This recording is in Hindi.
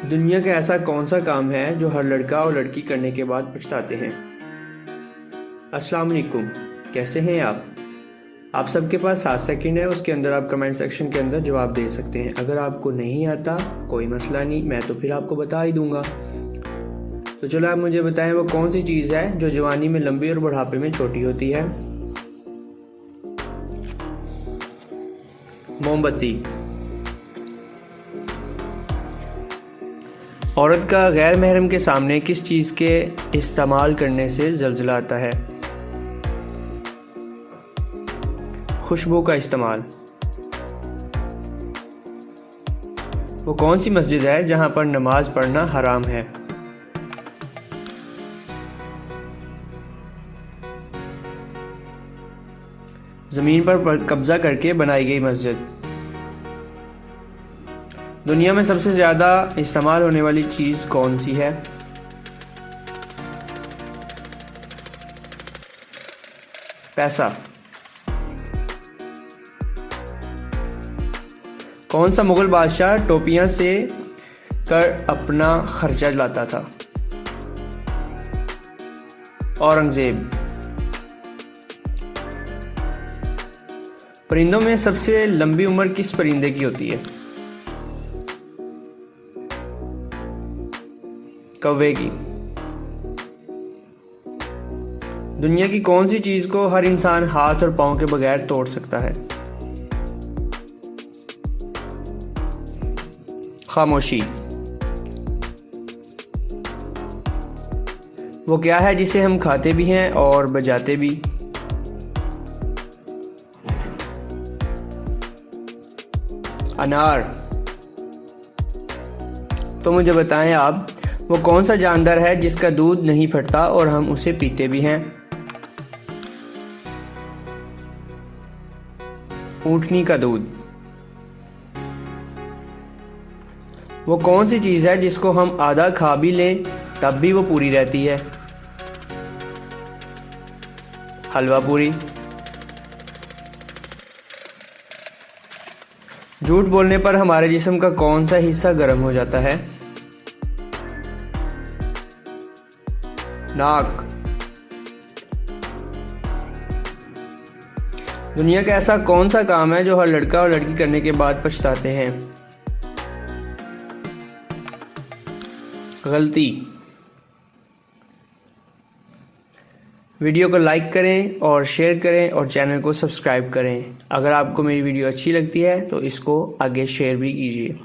दुनिया का ऐसा कौन सा काम है जो हर लड़का और लड़की करने के बाद पछताते हैं। अस्सलाम वालेकुम, कैसे हैं आप सबके पास 7 सेकंड है, उसके अंदर आप कमेंट सेक्शन के अंदर जवाब दे सकते हैं। अगर आपको नहीं आता कोई मसला नहीं, मैं तो फिर आपको बता ही दूंगा। तो चलो आप मुझे बताएं वो कौन सी चीज़ है जो जवानी में लंबी और बुढ़ापे में छोटी होती है। मोमबत्ती। औरत का गैर महरम के सामने किस चीज़ के इस्तेमाल करने से जल्जला आता है। खुशबू का इस्तेमाल। वो कौन सी मस्जिद है जहां पर नमाज पढ़ना हराम है। जमीन पर कब्जा करके बनाई गई मस्जिद। दुनिया में सबसे ज़्यादा इस्तेमाल होने वाली चीज़ कौन सी है। पैसा। कौन सा मुगल बादशाह टोपियां से कर अपना खर्चा चलाता था। औरंगजेब। परिंदों में सबसे लंबी उम्र किस परिंदे की होती है। कौवे की। दुनिया की कौन सी चीज को हर इंसान हाथ और पांव के बगैर तोड़ सकता है। खामोशी। वो क्या है जिसे हम खाते भी हैं और बजाते भी। अनार। तो मुझे बताएं आप वो कौन सा जानवर है जिसका दूध नहीं फटता और हम उसे पीते भी हैं। ऊँटनी का दूध। वो कौन सी चीज है जिसको हम आधा खा भी लें तब भी वो पूरी रहती है। हलवा पूरी। झूठ बोलने पर हमारे जिस्म का कौन सा हिस्सा गर्म हो जाता है। नाक। दुनिया का ऐसा कौन सा काम है जो हर लड़का और लड़की करने के बाद पछताते हैं। गलती। वीडियो को लाइक करें और शेयर करें और चैनल को सब्सक्राइब करें। अगर आपको मेरी वीडियो अच्छी लगती है तो इसको आगे शेयर भी कीजिए।